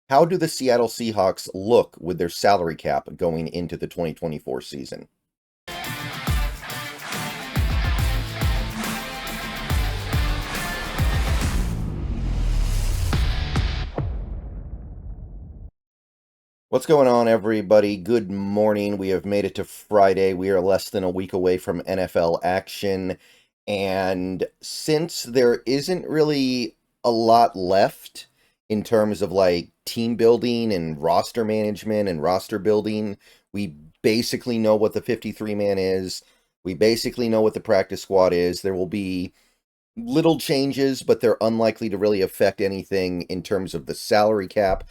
How do the Seattle Seahawks look with their salary cap going into the 2024 season? What's going on, everybody? Good morning. We have made it to Friday. We are less than a week away from NFL action. And since there isn't really a lot left in terms of like team building and roster management and roster building, we basically know what the 53 man is. We basically know what the practice squad is. There will be little changes, but they're unlikely to really affect anything in terms of the salary cap.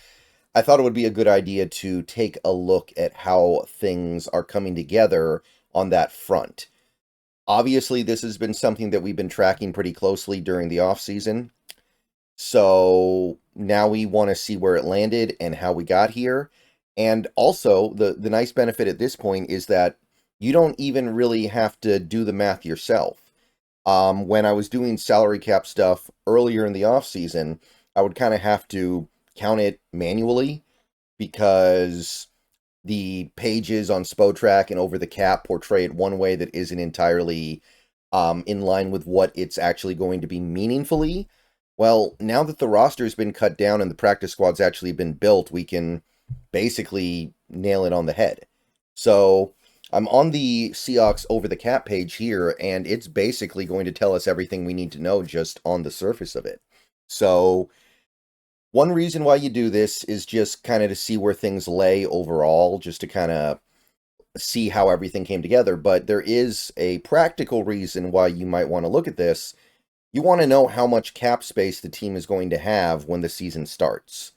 I thought it would be a good idea to take a look at how things are coming together on that front. Obviously, this has been something that we've been tracking pretty closely during the offseason. So now we want to see where it landed and how we got here. And also, the nice benefit at this point is that you don't even really have to do the math yourself. When I was doing salary cap stuff earlier in the offseason, I would kind of have to count it manually because the pages on SpoTrack and Over the Cap portray it one way that isn't entirely in line with what it's actually going to be meaningfully. Well, now that the roster's been cut down and the practice squad's actually been built, we can basically nail it on the head. So I'm on the Seahawks Over the Cap page here, and it's basically going to tell us everything we need to know just on the surface of it. So one reason why you do this is just kind of to see where things lay overall, just to kind of see how everything came together. But there is a practical reason why you might want to look at this. You want to know how much cap space the team is going to have when the season starts.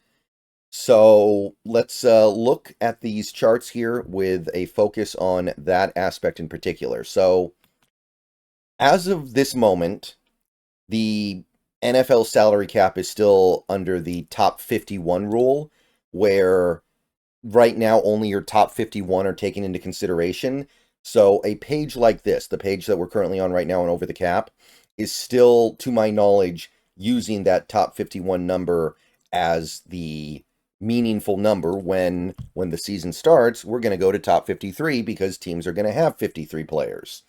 So let's look at these charts here with a focus on that aspect in particular. So as of this moment, the NFL salary cap is still under the top 51 rule, where right now only your top 51 are taken into consideration. So a page like this, the page that we're currently on right now and Over the Cap, is still, to my knowledge, using that top 51 number as the meaningful number. When the season starts, we're going to go to top 53 because teams are going to have 53 players.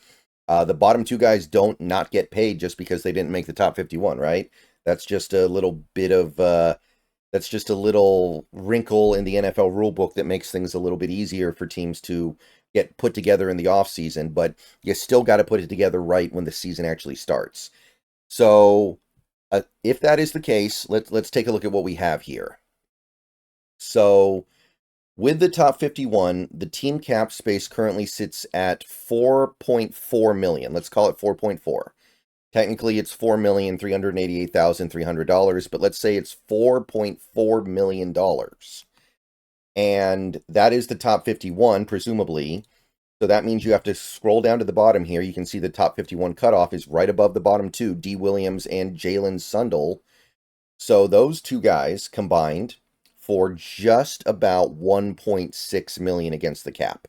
The bottom two guys don't not get paid just because they didn't make the top 51, right? That's just a little bit of that's just a little wrinkle in the NFL rulebook that makes things a little bit easier for teams to get put together in the offseason, but you still got to put it together right when the season actually starts. So if that is the case, let's take a look at what we have here. So with the top 51, the team cap space currently sits at 4.4 million. Let's call it 4.4. Technically, it's $4,388,300, but let's say it's $4.4 million. And that is the top 51, presumably. So that means you have to scroll down to the bottom here. You can see the top 51 cutoff is right above the bottom two, D. Williams and Jalen Sundle. So those two guys combined for just about 1.6 million against the cap,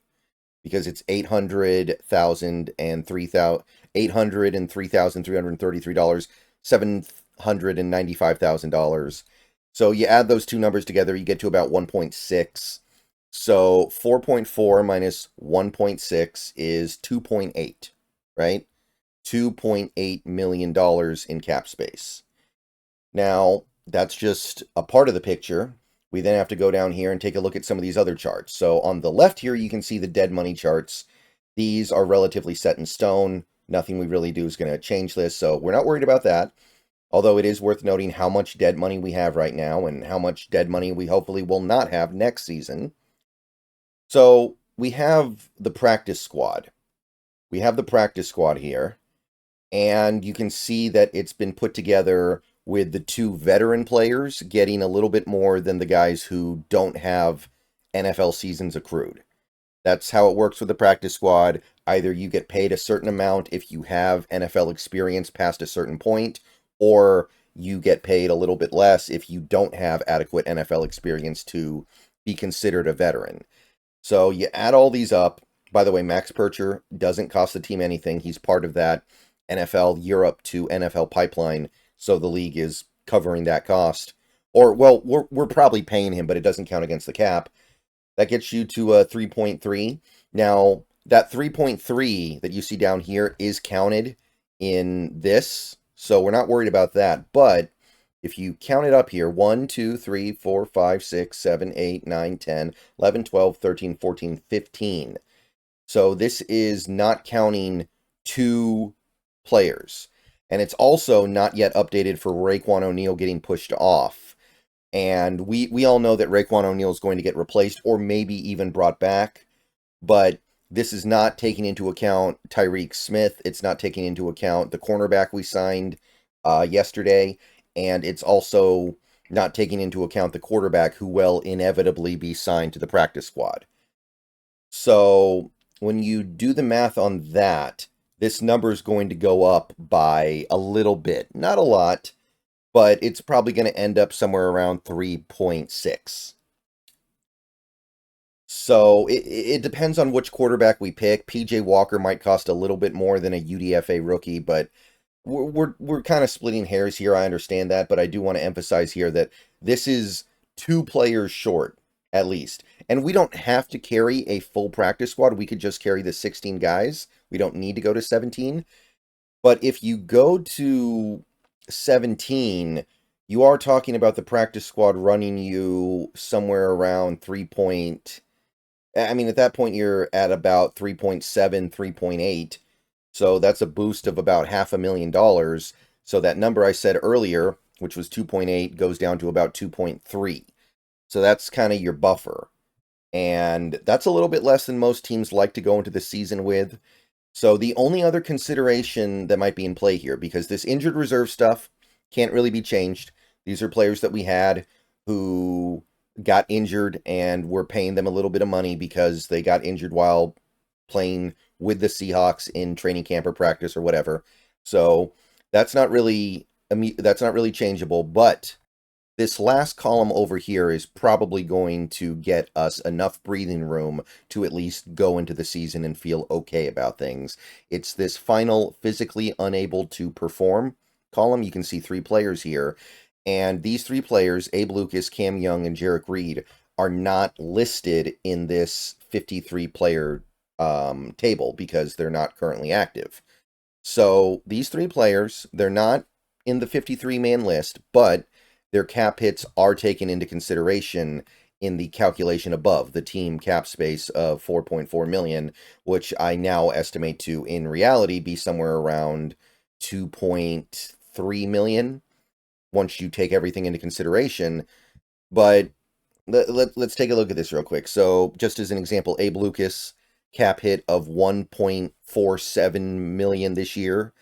because it's $803,333, $795,000. So you add those two numbers together, you get to about 1.6. So 4.4 minus 1.6 is 2.8, right? $2.8 million in cap space. Now, that's just a part of the picture. We then have to go down here and take a look at some of these other charts. So on the left here, you can see the dead money charts. These are relatively set in stone. Nothing we really do is going to change this, so we're not worried about that. Although it is worth noting how much dead money we have right now and how much dead money we hopefully will not have next season. So we have the practice squad. We have the practice squad here. And you can see that it's been put together with the two veteran players getting a little bit more than the guys who don't have NFL seasons accrued. That's how it works with the practice squad. Either you get paid a certain amount if you have NFL experience past a certain point, or you get paid a little bit less if you don't have adequate NFL experience to be considered a veteran. So you add all these up. By the way, Max Percher doesn't cost the team anything. He's part of that NFL Europe to NFL pipeline, so the league is covering that cost. Or, well, we're probably paying him, but it doesn't count against the cap. That gets you to a 3.3. Now, that 3.3 that you see down here is counted in this, so we're not worried about that. But if you count it up here, 1, 2, 3, 4, 5, 6, 7, 8, 9, 10, 11, 12, 13, 14, 15. So this is not counting 2 players. And it's also not yet updated for Raekwon O'Neal getting pushed off. And we all know that Raekwon O'Neal is going to get replaced or maybe even brought back. But this is not taking into account Tyreek Smith. It's not taking into account the cornerback we signed yesterday. And it's also not taking into account the quarterback who will inevitably be signed to the practice squad. So when you do the math on that, this number is going to go up by a little bit. Not a lot, but it's probably going to end up somewhere around 3.6. So it depends on which quarterback we pick. PJ Walker might cost a little bit more than a UDFA rookie, but we're kind of splitting hairs here. I understand that, but I do want to emphasize here that this is 2 players short at least. And we don't have to carry a full practice squad. We could just carry the 16 guys. We don't need to go to 17. But if you go to 17, you are talking about the practice squad running you somewhere around 3. I mean, at that point, you're at about 3.7, 3.8. So that's a boost of about $500,000. So that number I said earlier, which was 2.8, goes down to about 2.3. So that's kind of your buffer. And that's a little bit less than most teams like to go into the season with. So the only other consideration that might be in play here, because this injured reserve stuff can't really be changed. These are players that we had who got injured and we're paying them a little bit of money because they got injured while playing with the Seahawks in training camp or practice or whatever. So that's not really changeable, but this last column over here is probably going to get us enough breathing room to at least go into the season and feel okay about things. It's this final physically unable to perform column. You can see 3 players here. And these 3 players, Abe Lucas, Cam Young, and Jarek Reed, are not listed in this 53-player table because they're not currently active. So these 3 players, they're not in the 53-man list, but their cap hits are taken into consideration in the calculation above, the team cap space of 4.4 million, which I now estimate to, in reality, be somewhere around 2.3 million once you take everything into consideration. But let's take a look at this real quick. So just as an example, Abe Lucas, cap hit of 1.47 million this year.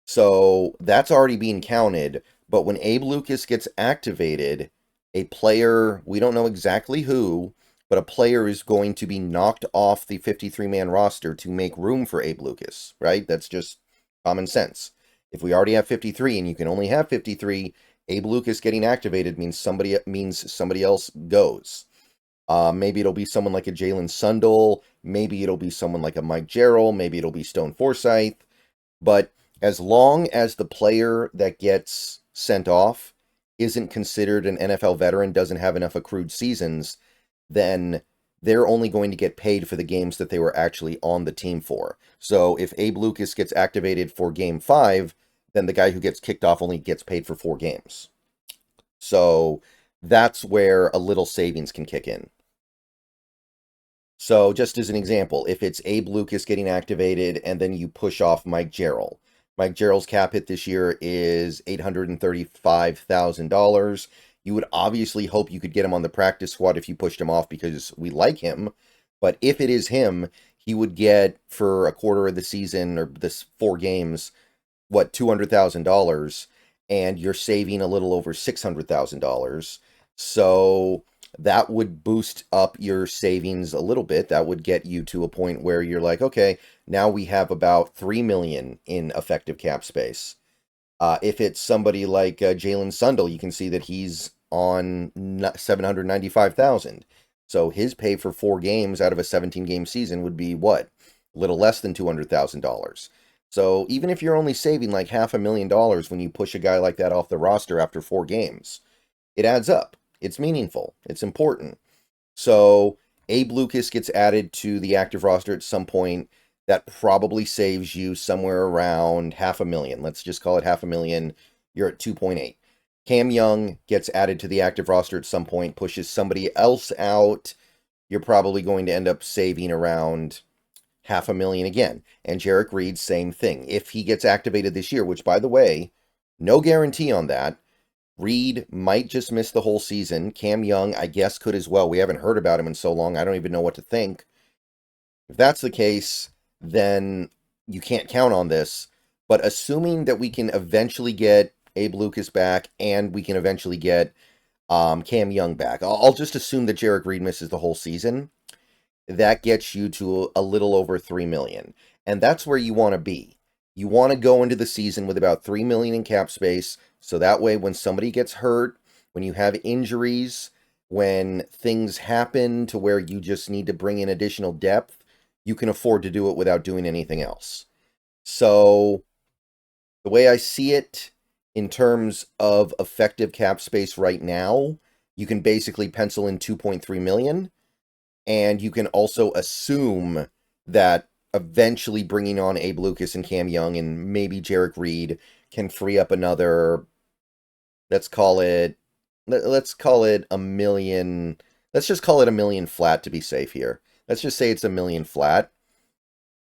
So that's already being counted. But when Abe Lucas gets activated, a player, we don't know exactly who, but a player is going to be knocked off the 53-man roster to make room for Abe Lucas, right? That's just common sense. If we already have 53 and you can only have 53, Abe Lucas getting activated means somebody else goes. Maybe it'll be someone like a Jalen Sundle. Maybe it'll be someone like a Mike Jarrell. Maybe it'll be Stone Forsythe. But as long as the player that gets sent off isn't considered an NFL veteran, doesn't have enough accrued seasons, then they're only going to get paid for the games that they were actually on the team for. So if Abe Lucas gets activated for game 5, then the guy who gets kicked off only gets paid for 4 games. So that's where a little savings can kick in. So just as an example, if it's Abe Lucas getting activated and then you push off Mike Jarrell. Mike Jarrell's cap hit this year is $835,000. You would obviously hope you could get him on the practice squad if you pushed him off because we like him. But if it is him, he would get for a quarter of the season or this 4 games, $200,000, and you're saving a little over $600,000. So that would boost up your savings a little bit. That would get you to a point where you're like, okay, now we have about 3 million in effective cap space. If it's somebody like Jalen Sundle, you can see that he's on 795,000. So his pay for 4 games out of a 17-game season would be what? A little less than $200,000. So even if you're only saving like $500,000 when you push a guy like that off the roster after 4 games, it adds up. It's meaningful. It's important. So Abe Lucas gets added to the active roster at some point. That probably saves you somewhere around 500,000. Let's just call it 500,000. You're at 2.8. Cam Young gets added to the active roster at some point, pushes somebody else out. You're probably going to end up saving around 500,000 again. And Jarek Reed, same thing. If he gets activated this year, which, by the way, no guarantee on that. Reed might just miss the whole season. Cam Young, I guess, could as well. We haven't heard about him in so long. I don't even know what to think. If that's the case, then you can't count on this. But assuming that we can eventually get Abe Lucas back and we can eventually get Cam Young back, I'll just assume that Jarek Reed misses the whole season. That gets you to a little over 3 million. And that's where you want to be. You want to go into the season with about 3 million in cap space. So that way, when somebody gets hurt, when you have injuries, when things happen to where you just need to bring in additional depth, you can afford to do it without doing anything else. So the way I see it in terms of effective cap space right now, you can basically pencil in 2.3 million. And you can also assume that eventually bringing on Abe Lucas and Cam Young and maybe Jarek Reed can free up another, let's call it a million. Let's just call it $1 million flat to be safe here. Let's just say it's $1 million flat.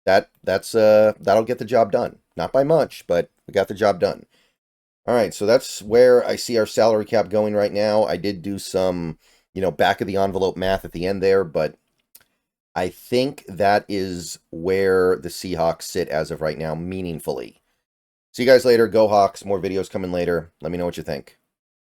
That'll get the job done. Not by much, but we got the job done. All right, so that's where I see our salary cap going right now. I did do some, back of the envelope math at the end there, but I think that is where the Seahawks sit as of right now, meaningfully. See you guys later. Go Hawks. More videos coming later. Let me know what you think.